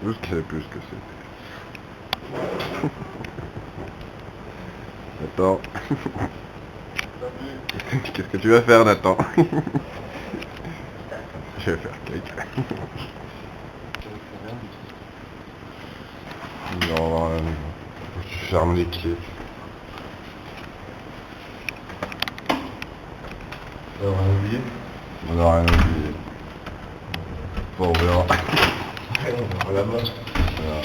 Je sais plus ce que c'était. Attends. Qu'est-ce que tu vas faire, Nathan? Je vais faire cake. Non, tu fermes les clés. On a rien oublié? On a rien oublié. Bon, on verra. On va là-bas. Voilà.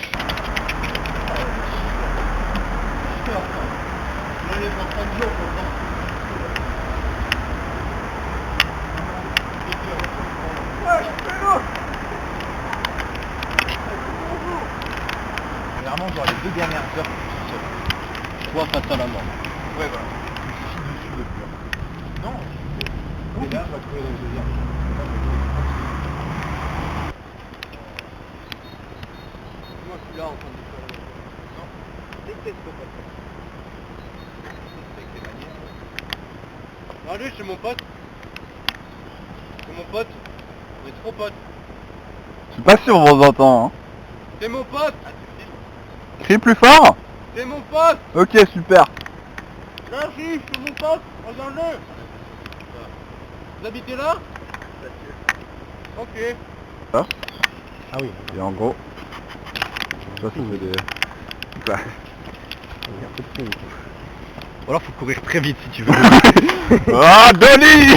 Généralement, genre les 2 dernières heures, tout seul. Toi face à la mort. Ouais, voilà. Tu chie dessus depuis. Non, et là, tu vas trouver le deuxième. Moi, je suis là en train de faire. Non, déteste pas ça. Avec tes manières. Non, lui, c'est mon pote. C'est mon pote. On est trop potes. Je suis pas sûr on vous entend. Hein. C'est mon pote. Crie plus fort. C'est mon pote. Ok, super. Là, si, c'est mon pote. Regarde-le. Vous habitez là? Ok. Ah, Ah oui. et en gros, ça c'est des... Ça. Ou alors faut courir très vite si tu veux. Ah, Dolly.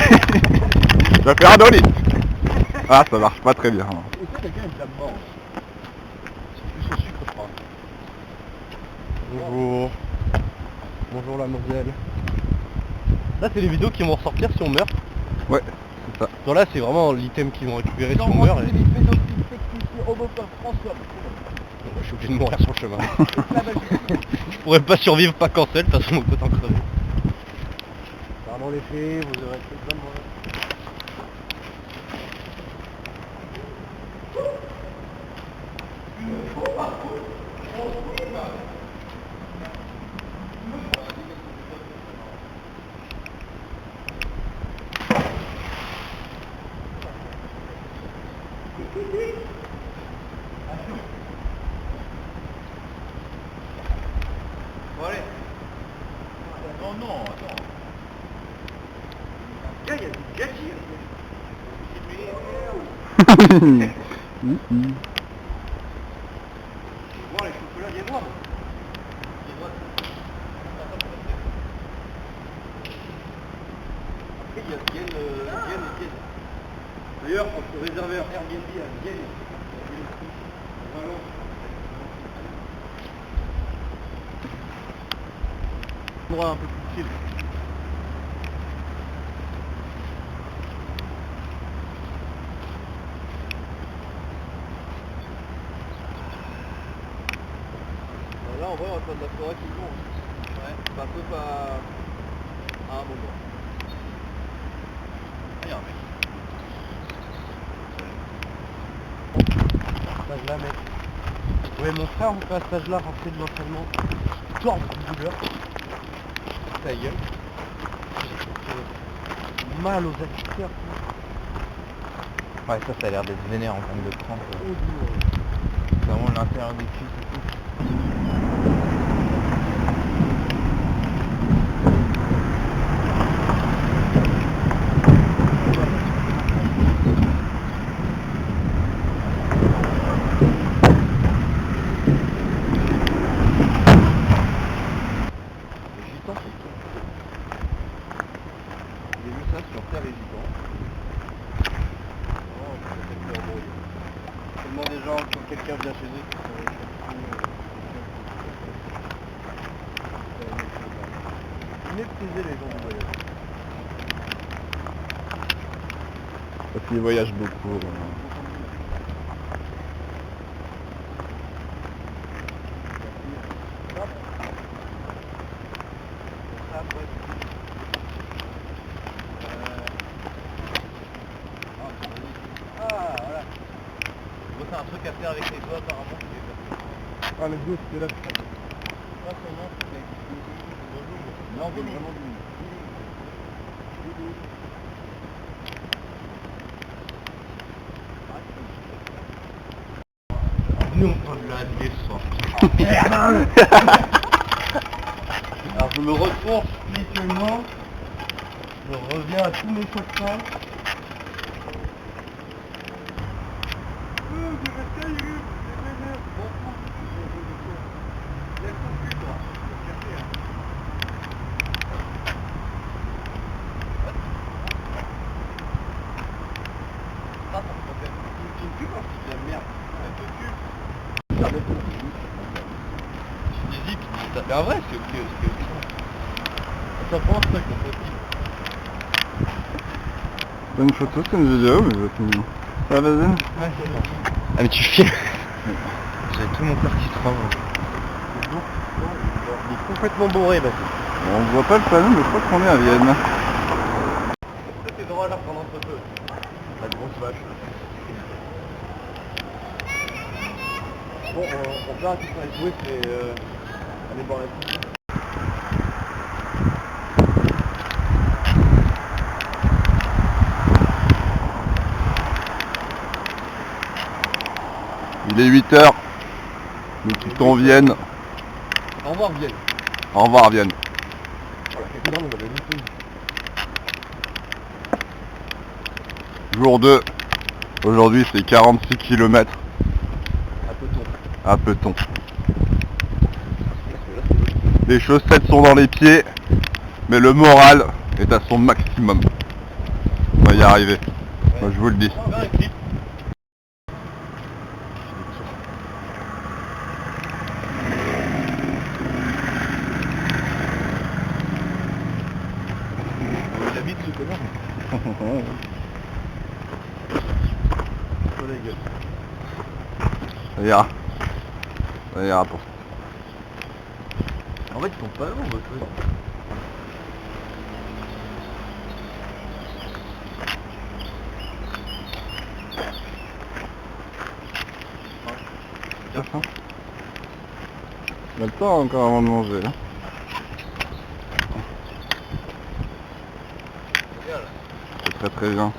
Je vais faire un Dolly. Ah, ça marche pas très bien. Hein. Et ça, quelqu'un est déjà mort. C'est plus au sucre, je crois. Bonjour. Bonjour la mademoiselle. Là, c'est les vidéos qui vont ressortir si on meurt. Ouais, c'est ça. Genre là, c'est vraiment l'item qu'ils vont récupérer si on meurt. Et... Je suis obligé de mourir sur le chemin. Je pourrais pas survivre, pas cancel, de toute façon, on peut t'en crever. Pardon les filles, vous aurez fait plein de mourir. Bon allez. Non, non, attends. Gars, il y a du gâchis. Voir les chocolats, viens voir. Après, il y a Vienne et Vienne. D'ailleurs, quand je réserver un Airbnb à Vienne, vraiment. Un endroit un peu plus chill. Là, en vrai, on va faire de la forêt tout le long. Ouais, c'est un peu pas... à un moment. Ah, il y a un mec. Stage là, mec. Ouais, mon frère, on fait un stage là, rentrer de l'entraînement. Tord du douleur. Ta gueule. J'ai mal aux adducteurs. Ouais, ça a l'air d'être vénère en termes de crampe. C'est vraiment l'intérieur des cuisses et tout. Les gitans, c'est qui? J'ai vu ça sur Terre et Gitans. Oh, ça fait peur brouille. Tellement des gens, quand quelqu'un vient chez eux, qui sont mépriser les gens du voyage. Parce qu'ils voyagent beaucoup. Ah, voilà. Bon, c'est un truc à faire avec les doigts, apparemment, tu les as. Ah, le goût, c'est là. Pas son nom, c'est bonjour. Non, mais vraiment du... plus on fera de la NBA ce soir. Alors je me retrouve spirituellement, je reviens à tous mes copains. C'est un vrai, c'est ok. Ça prend ça qu'on peut dire. C'est une photo, c'est une vidéo, mais c'est mignon. Ça va, vas-y. Ah mais tu filmes. J'ai tout mon cœur qui se tremble. Il est complètement bourré maintenant. On voit pas le panneau, mais je crois qu'on est à Vienne. C'est drôle à prendre en photo. La grosse vache. Bon, on verra qui va jouer, c'est aller boire la petite. Il est 8h. Nous quittons Vienne. Au revoir Vienne. Au revoir Vienne. Jour 2. Aujourd'hui c'est 46 km à Peton. Les chaussettes sont dans les pieds, mais le moral est à son maximum. On va y arriver. Moi, je vous le dis. Il habite ce connard. Sur la gueule. Ça ira. Ça ira pour ça. En fait, ils sont pas longs, votre truc. T'as faim? Il y a le temps encore avant de manger là. Bien là. C'est très très bien.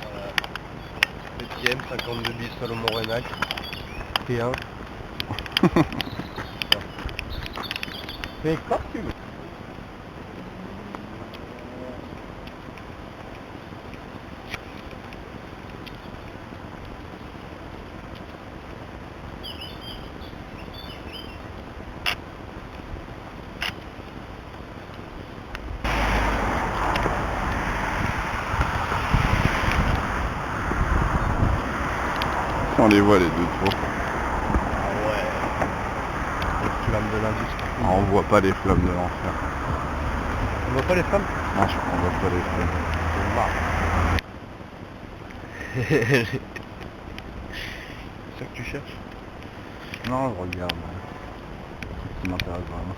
7ème, 52 bis Salomon Renac. T1. C'est extra tu veux. On les voit les deux tours. Ah ouais. Les flammes de l'industrie. Ah, on voit pas les flammes de l'enfer. On voit pas les flammes? Non, on voit pas les flammes. C'est ça que tu cherches? Non, je regarde. Ça m'intéresse vraiment.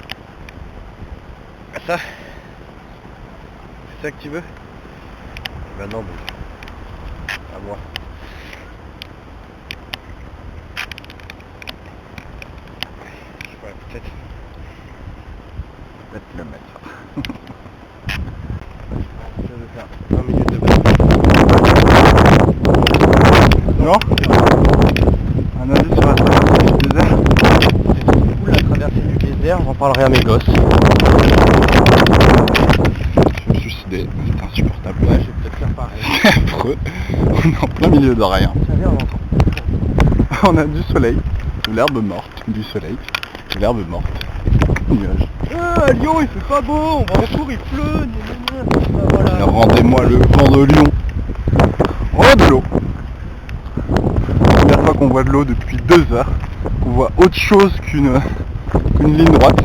Ah ça? C'est ça que tu veux? Ben non, mais... À moi. Je sais pas, peut-être... 7 km. Je vais faire 20 minutes de bateau. Non? Un avis sur la traversée du désert? C'est cool la traversée du désert, j'en parlerai à mes gosses. Je me suis suicidé, c'est insupportable. Ouais, je vais peut-être faire pareil. C'est affreux. On est en plein milieu de rien. Ça vient encore. On a du soleil, de l'herbe morte, du soleil, de l'herbe morte, nuages. Ah, Lyon, il fait pas beau, on va en cours, il pleut, Et rendez-moi le vent de Lyon. Oh, de l'eau. Première fois qu'on voit de l'eau depuis 2 heures, qu'on voit autre chose qu'une ligne droite.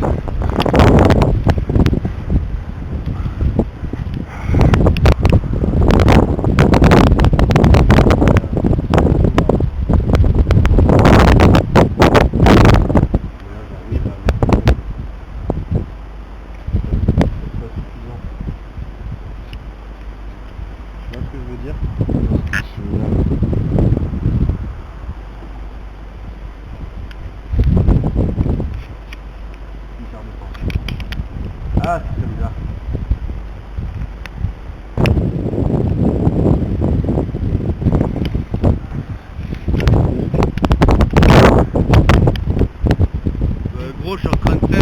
gros, je suis en train de taper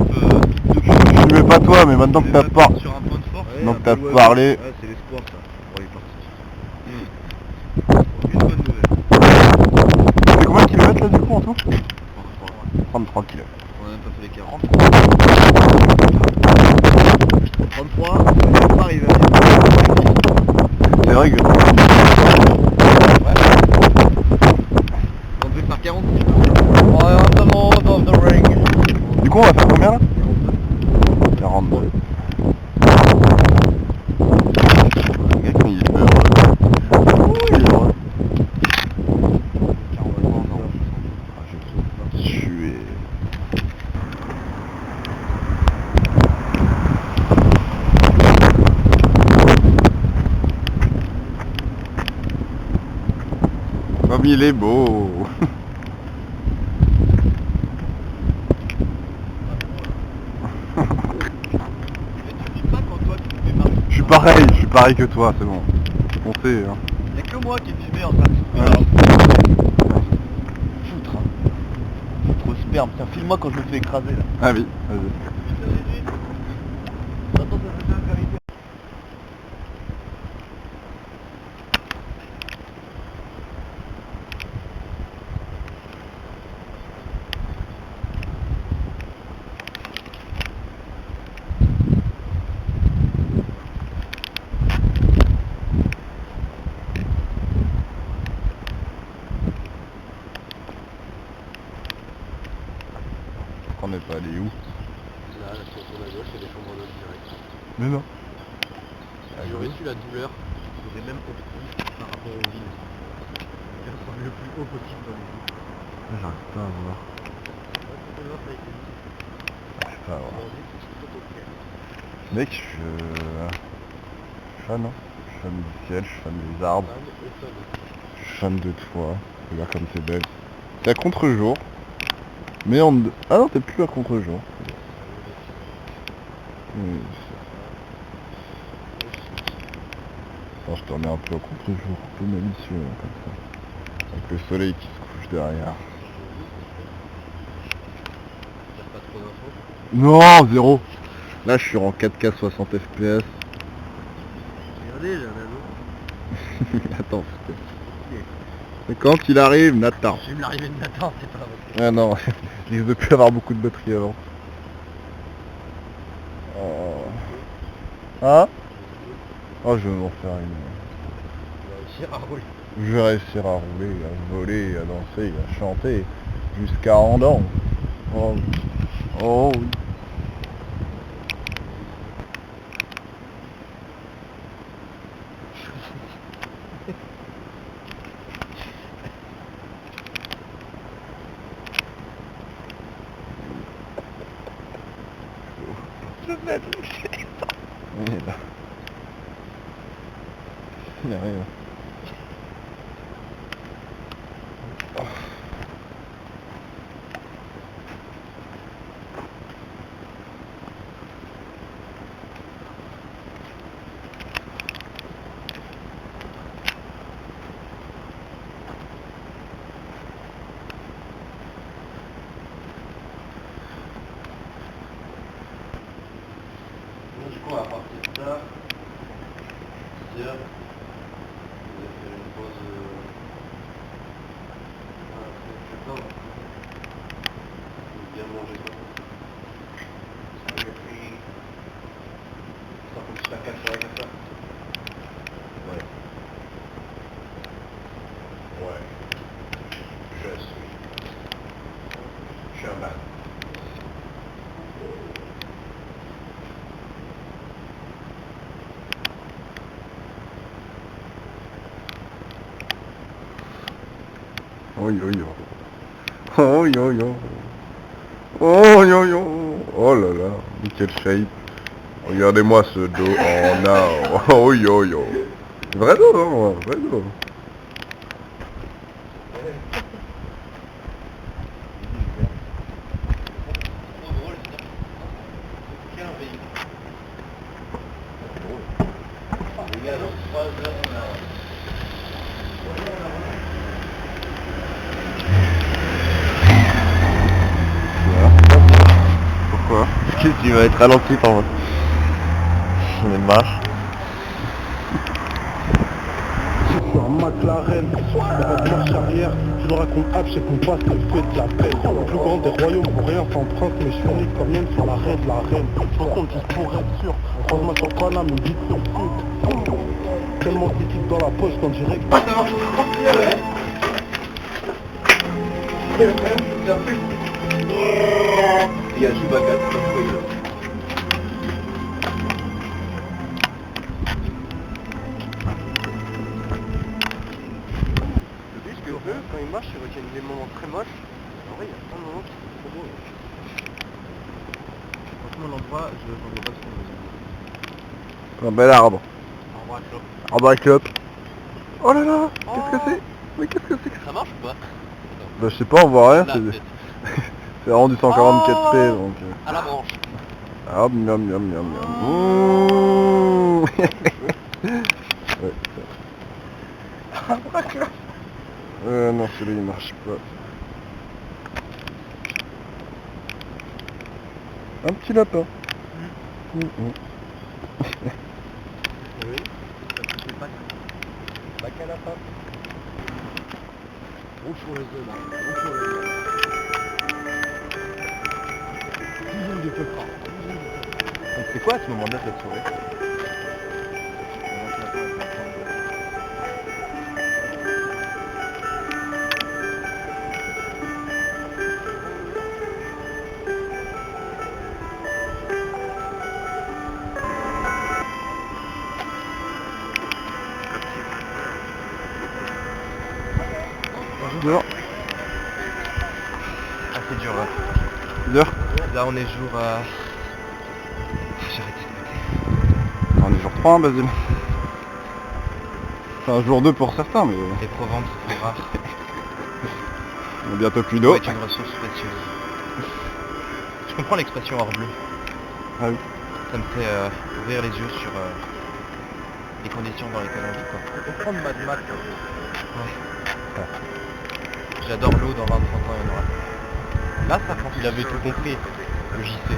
Je filmais pas toi, mais maintenant que t'as sur un point de force. Donc t'as parlé. Ouais, c'est l'espoir ça. Bon, il est parti. Une bonne nouvelle. C'est combien de kilomètres là du coup en tout 33 kilomètres. On a même pas fait les 40. 33, on va pas arriver à C'est vrai que... On devait faire 40. Du coup on va faire combien là 42. Le gars quand il est heureux. Ouh, il est heureux. Ah, je suis tué. Comme il est beau. Je suis pareil que toi, c'est bon. On sait, hein. Y'a que moi qui filmé en train de foutre, hein. Trop sperme, tiens, filme-moi quand je me fais écraser là. Ah oui, vas-y. On n'est pas allé où? Là, sur la gauche, il y a des chambres d'hôtes direct. Mais non. J'aurais su la douleur, j'aurais même opté par rapport aux villes. Faire le plus haut possible dans les villes. J'arrive pas à voir. J'arrive pas à voir. Mec, je suis fan, hein. Je suis fan du ciel, je suis fan des arbres, je suis fan de toi. Regarde comme c'est belle. C'est à contre-jour. Mais on... Ah non, t'es plus à contre-jour. Attends, je te remets un peu à contre-jour, un peu malicieux, hein, comme ça. Avec le soleil qui se couche derrière. Pas trop d'infos. Non, zéro. Là, je suis en 4K 60 FPS. Regardez, j'ai un anneau. Attends, mais quand il arrive, Nathan. Je vais l'arrivée de Nathan, c'est pas vrai. Ah non, il risque de plus avoir beaucoup de batterie avant. Oh. Hein? Oh, je vais m'en faire une. Je vais réussir à rouler, à voler, à danser, à chanter, jusqu'à Andorre. Oh, oh oui. Je vais être touché. Il est là. Il arrive. Du coup, à partir de là, on va faire une pause. Bien manger quoi. J'ai pris. Ça faut que je la casse sur la café. Ouais. Ouais. Je suis un man. Oh yo yo. Oh yo yo. Oh yo yo. Oh là là. Quelle shape. Regardez-moi ce dos en or. Oh yo yo. Vrai dos, hein, vrai dos. Voilà. Qu'est-ce qu'il va être ralenti par moi? J'en ai marre. Un McLaren, pas de marche arrière, je le raconte c'est qu'on passe le fait de la paix. Le plus grand des royaumes pour rien sans prince, mais je suis unique comme même sur la reine, Je compte juste pour être sûr, croise-moi sur Paname, une vie sur le sud. Tellement de liquide dans la poche quand j'irai. Il y a Chewbacca, c'est pas quoi, Parce que eux, quand ils marchent, ils retiennent des moments très moches. En vrai, il y a plein de moments qui sont trop beaux. Franchement, l'endroit, je ne vois pas ce qu'on veut. Un bel arbre. En vrai, clope. Arbre à clope. Oh là là, qu'est-ce que c'est? Mais qu'est-ce que c'est que ça? Ça marche ou pas? Bah je sais pas, on voit rien, Là, c'est peut-être. c'est vraiment du 144p donc... À la branche. Ah, miam miam miam miam. Mmh. Ouais. Non, celui-là il marche pas. Un petit lapin. Oui, ça te fait pas. Bac à la fin. Roule sur les œufs là, roule sur les œufs. Toujours de peu près. Donc c'est quoi à ce moment-là cette soirée? Dehors. Ah c'est dur là. Dehors. Là on est jour à... J'ai arrêté de noter. On est jour 3 hein, Basile. Enfin jour 2 pour certains mais Les Provences, c'est rare. on a bientôt plus d'eau. C'est une ressource précieuse. Je comprends l'expression hors bleu. Ah oui. Ça me fait ouvrir les yeux sur les conditions dans lesquelles on vit quoi. Faut comprendre Mad Max. J'adore l'eau dans 20-30 ans il y en aura. Là, ça quand il avait tout compris. Le JC.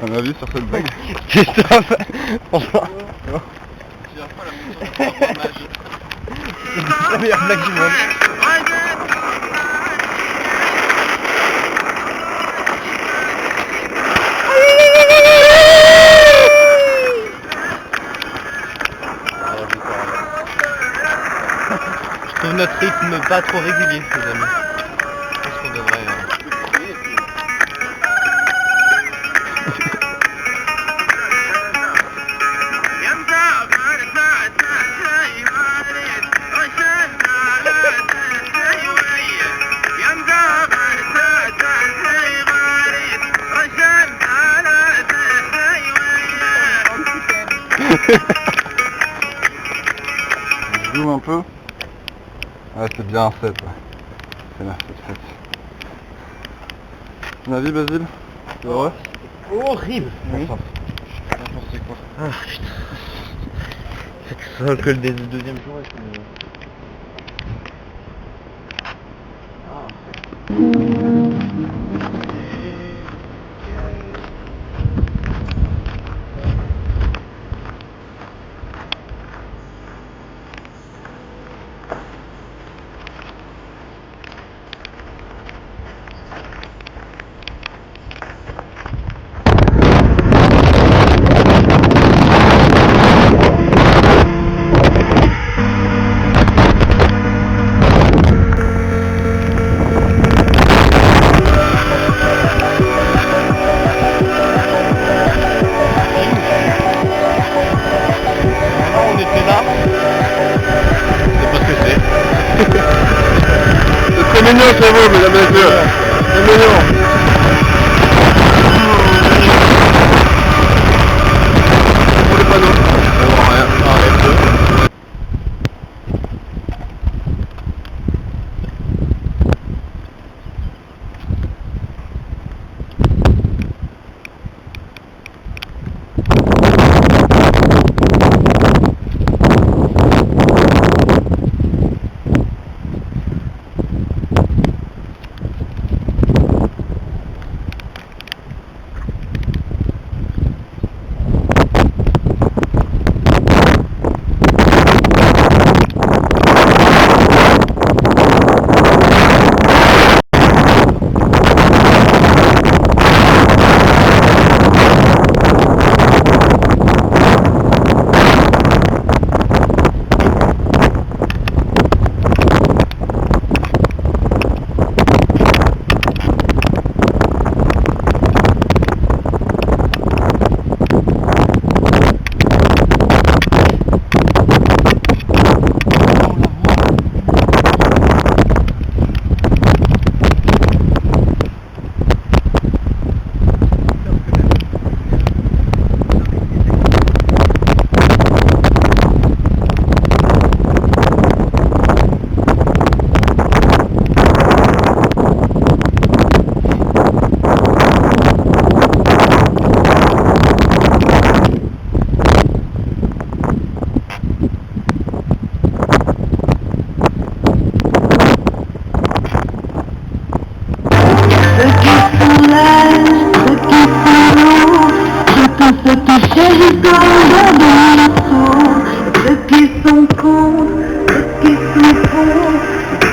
Un avis sur cette blague? Christophe, franchement, C'est la fois la plus de fromage. c'est la meilleure blague du monde. Je trouve notre rythme pas trop régulier, les amis. Je pense qu'on devrait... Je zoome un peu. Ouais c'est bien un 7 ouais. C'est là, c'est 7. Ton avis Basile? C'est heureux? Horrible. Oui. N'importe quoi. Ah putain. C'est ça que le deuxième jour est comme... mignon chez vous, mesdames et messieurs. C'est mignon. Pour les panneaux. On voit rien. Arrête.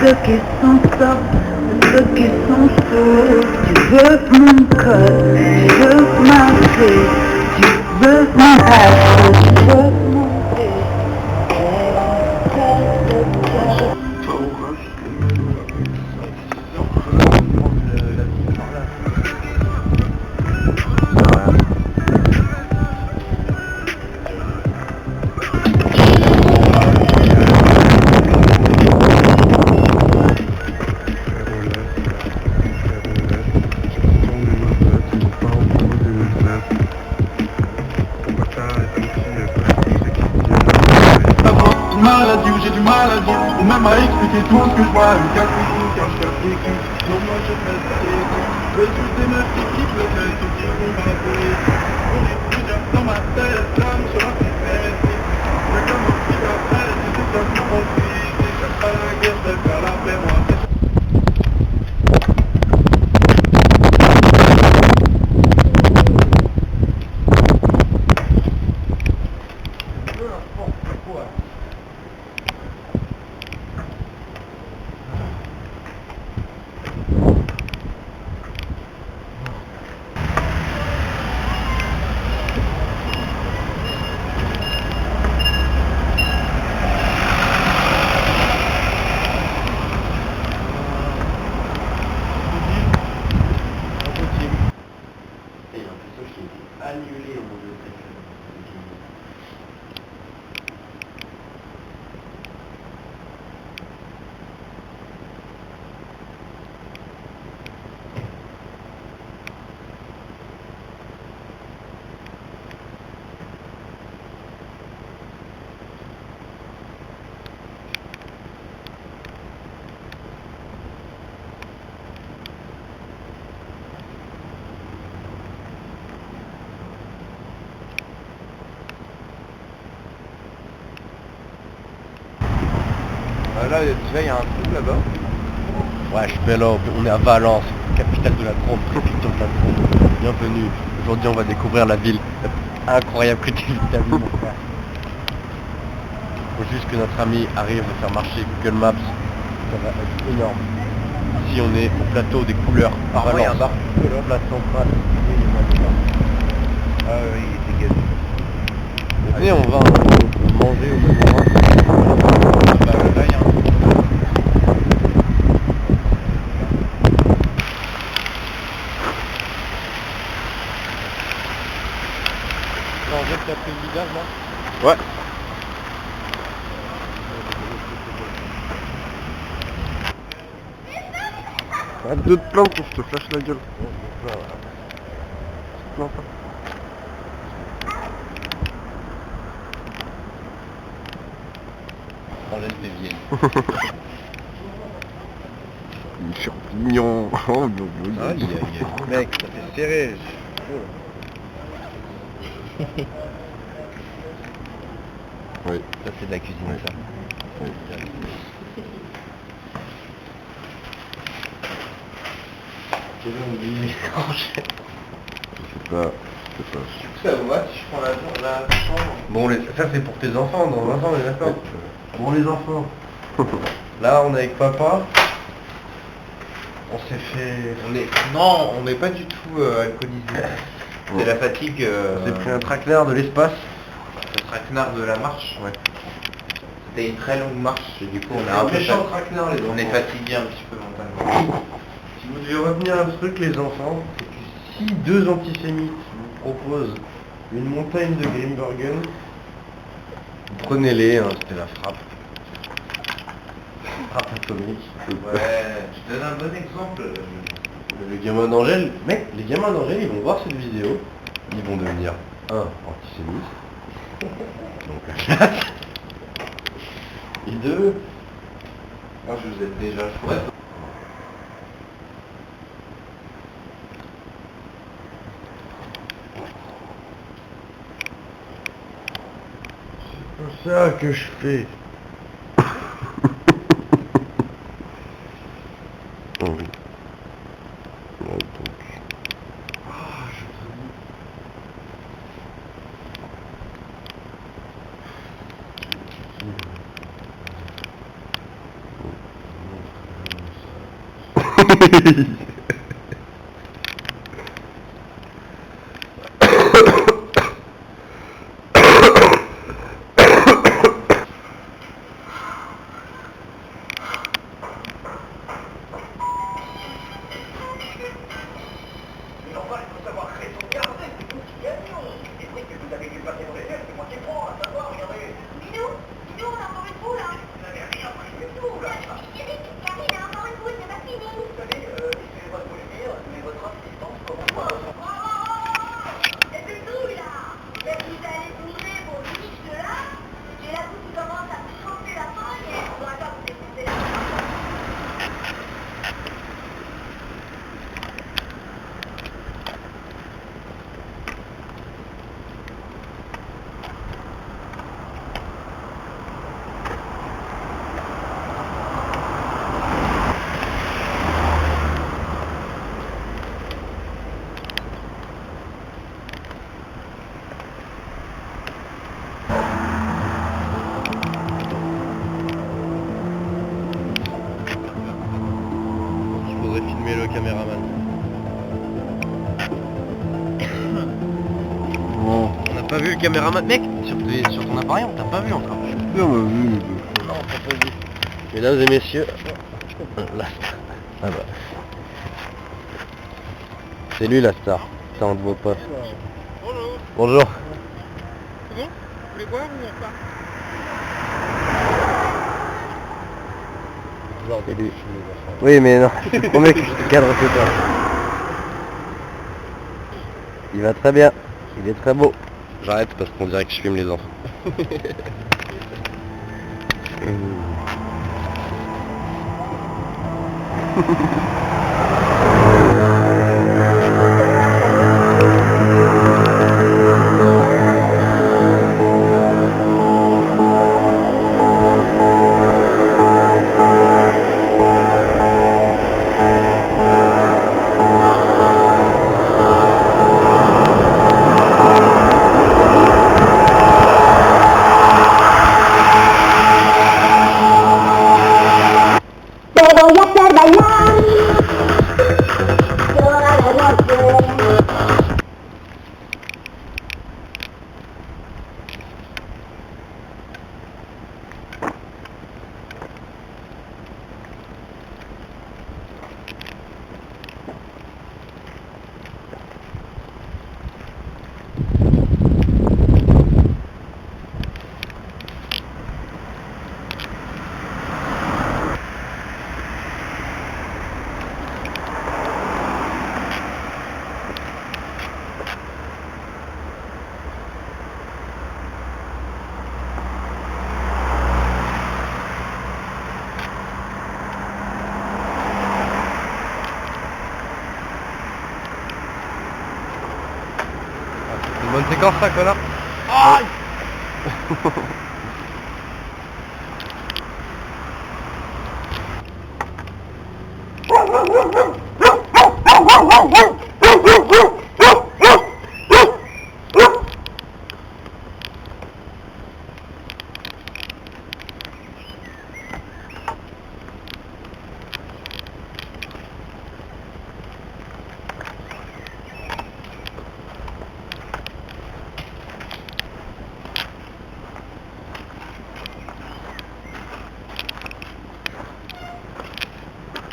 Ceux qui sont sobres, ceux qui sont sourds. Tu veux mon code, tu veux ma paix, tu veux mon rêve, tu veux mon maladie où j'ai du mal à dire, ou même à expliquer tout ce que je vois. Le cas critique, quand je casse les culs, non moi je reste à l'écoute. Le truc des meufs qui kiffent le fait, ceux qui vont m'appeler. On est plusieurs dans ma tête, l'âme sur la tête. Mais comme on dit après, c'est tout ça que mon fils. Et j'aime pas la guerre, je faire la paix, moi. Annulé au bout de cette Là, déjà, il y a un truc là-bas. Ouais, je suis là, on est à Valence, capitale de la Drôme, préfecture de la Drôme. Bienvenue. Aujourd'hui, on va découvrir la ville incroyable que tu vis ta vie, mon frère. Faut juste que notre ami arrive à faire marcher Google Maps. Ça va être énorme. Ici, on est au plateau des couleurs. À Valence. Ouais, il y a un bar. Place centrale. Et il y a un bar. Ah oui, il était gazé. Allez, on va manger au même endroit. Bah là, il y a un truc. Là, on vient de taper le visage, là. Ouais. Arrête de te plaindre pour que je te flash la gueule. Non, pas. Frangène fait vieille. Les champignons. Oh, non, non, non. Aïe, aïe, aïe. Mec, ça fait serré. Oui. Ça c'est de la cuisine, Oui. ça. Oui. Quelle heure on dit Frangène. C'est pas... C'est pas... Ça vous va si je prends la chambre? Bon, ça c'est pour tes enfants, dans 20 ans, on est d'accord. Bon les enfants, là on est avec papa. On s'est fait... Non, on n'est pas du tout alcoolisé. C'est la fatigue. On s'est pris un traquenard de l'espace. Le traquenard de la marche. Ouais. C'était une très longue marche et du coup on C'était a un un peu méchant traquenard, les on est enfants. fatigué un petit peu mentalement. Si vous devez retenir un truc, les enfants, c'est que si deux antisémites vous proposent une montagne de Grimbergen, prenez-les, hein, c'était la frappe. Frappe atomique. Ouais, je donne un bon exemple. Le gamin d'Angèle, mec, les gamins d'Angèle, ils vont voir cette vidéo, ils vont devenir antisémites, donc la classe, et deux, Moi je vous ai déjà choisi. c'est ça que je fais. Oh oui. Ouais, donc. Il faudrait filmer le caméraman. Bon. On n'a pas vu le caméraman, mec, sur ton appareil, on t'a pas vu encore. Et on m'a vu, les deux. Non, on t'a pas vu. Mesdames et messieurs, la star. Ah bah. C'est lui la star. Ça on ne voit pas. Bonjour. Bonjour. C'est bon? Vous voulez boire ou on part? C'est lui. Oui mais non, je te promets que je te cadre ce pas. Il va très bien. Il est très beau. J'arrête parce qu'on dirait que je filme les enfants. Te voy a hacer bailar. Distance ça, connard. Aïe.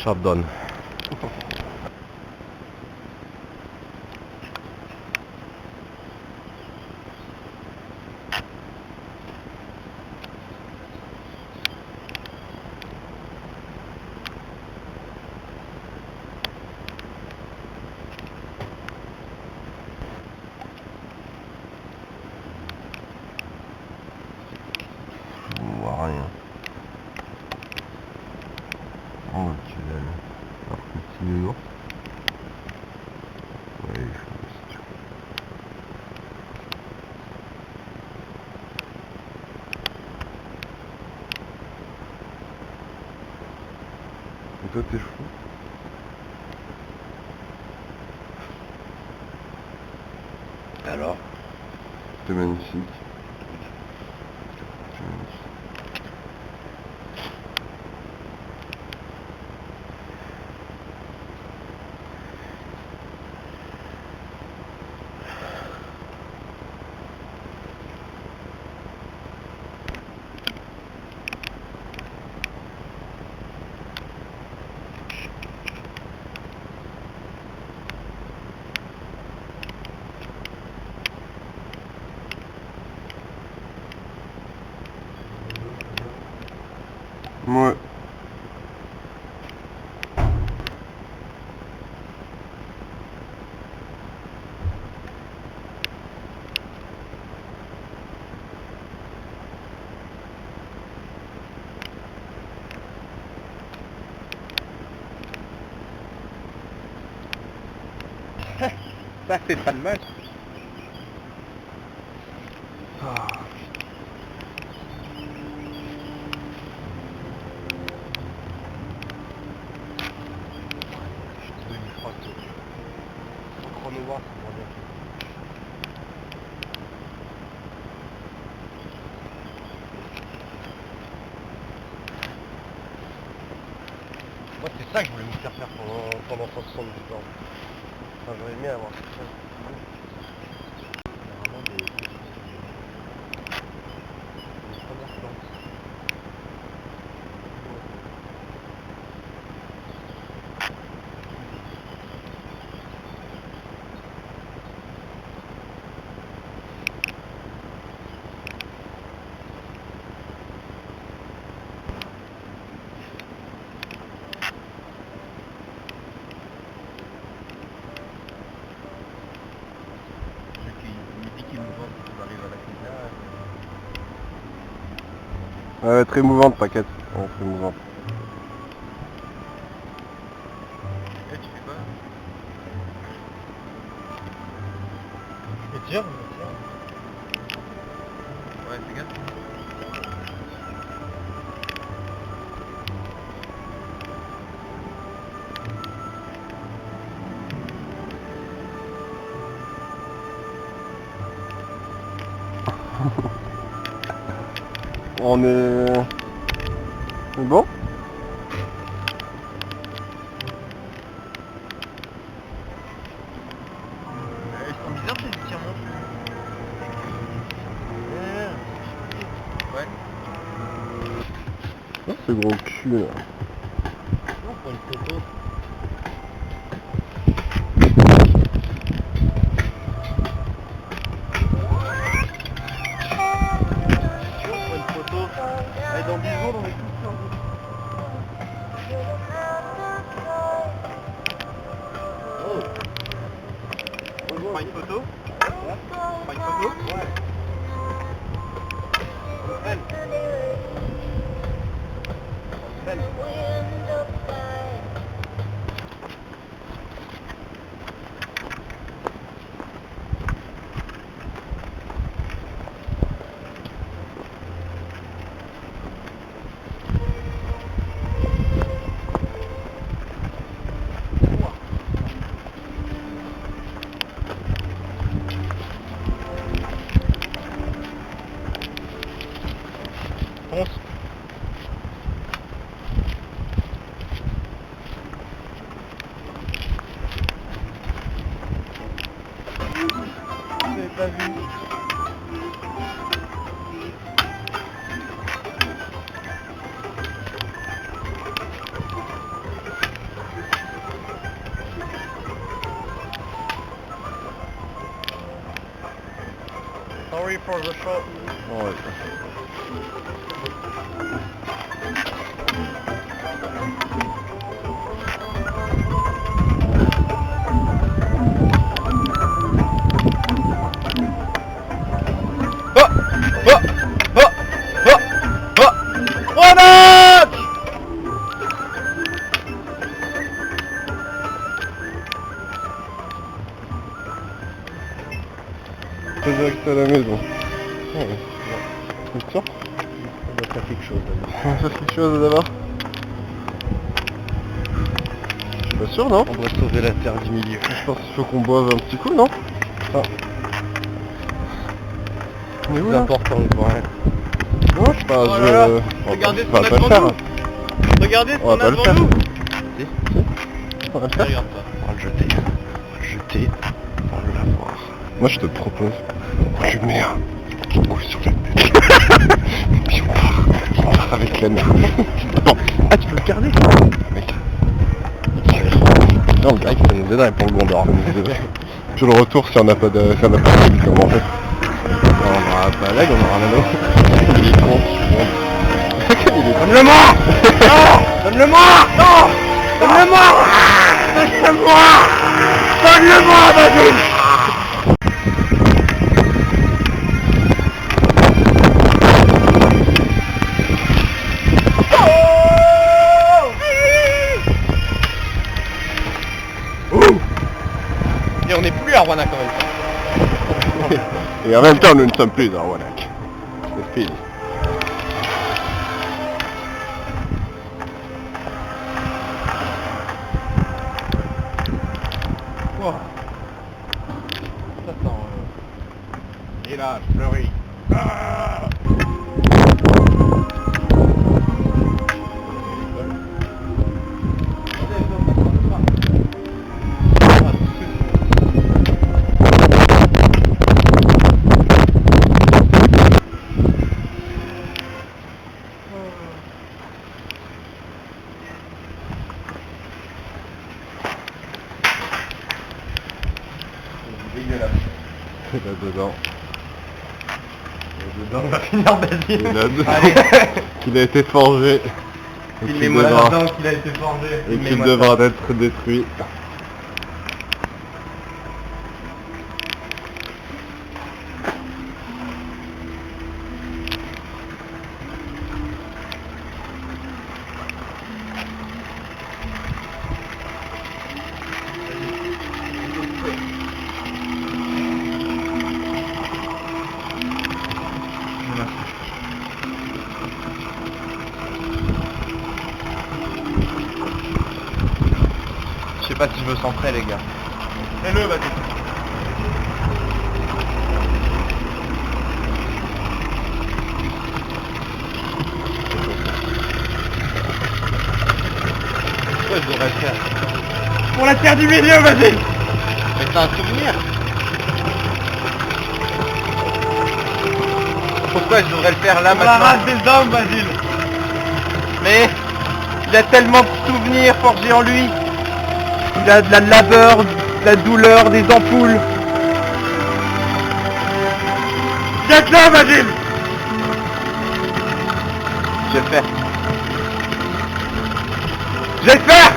Job done. On voit rien. Oh, tu l'as là. Un petit mur. Oui, je pense. Et toi, t'es fou? Alors? T'es magnifique. T'es magnifique. Ouais. Ça c'est pas de mal. Moi c'est ça que je voulais me faire pendant 170 ans. Enfin, j'aurais aimé avoir ça. Vraiment des premières plantes. Ouais, très mouvante, paquette. Ouais, très mouvante. Et tu fais quoi? Je me tire, Ouais, fais gaffe. On est... C'est bon? Ils sont bizarres ces étirements. Ouais. Oh, ce gros cul là. on prend une photo. On prend une photo. Allez, dans 10 jours, on est tous sur vous. Oh. On prend une photo. On prend une photo. Ouais. On prenne. On prenne. Fonce. Vous avez pas vu. Sorry for the shot. Ouais. Très direct à la maison. Ouais. C'est sûr? On doit faire quelque chose là. On va faire quelque chose d'abord. Je suis pas sûr, non? On doit sauver la terre du milieu. Je pense qu'il faut qu'on boive un petit coup, non? Ah. On est où C'est là? important de boire. Non, je sais pas, Oh je... là là, on va regardez pas ce qu'on a le devant faire. nous. Regardez ce On va qu'on pas a le devant faire. nous. Si. On va le faire. Regarde pas. On va le jeter. On va le jeter. On va le lavoir. Moi je te propose, on lui met un petit coup sur la tête. Puis on part avec la main. Attends, Ah, tu peux le garder? mec. Non, on dirait que ça nous aiderait pour le Gondor. Puis le retour si on n'a pas de... si on n'a pas de comment on fait. On aura pas l'aigle, on aura l'anneau. Il est con. Donne-le-moi. Non! Donne-le-moi! Non! Donne-le-moi! Donne-le-moi. Donne-le-moi, vas-y. Et on n'est plus à Rouanac en même temps. Et en même temps nous ne sommes plus dans Rouanac. C'est fini. Wow. Ça sent... Et là, Fleury. Ah. Dégueulasse. Et là-dedans. Dedans, on va finir Basile. Et là-dedans. Allez. Qu'il a été forgé. Et qu'il Filmez-moi devra- là-dedans qu'il a été forgé. et qu'il Filmez-moi devra ça. être détruit. Je sais pas si je veux centrer les gars. Fais-le, vas-y. Pourquoi je devrais le faire? Pour la terre du milieu, vas-y. Mais c'est un souvenir. Pourquoi je devrais le faire là maintenant? La race des hommes, Basile. Mais il a tellement de souvenirs forgés en lui. Il a de la labeur, de la douleur, des ampoules. Jette là, Basile. Je vais le faire. Je vais le faire.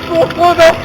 Son trop d'enfants.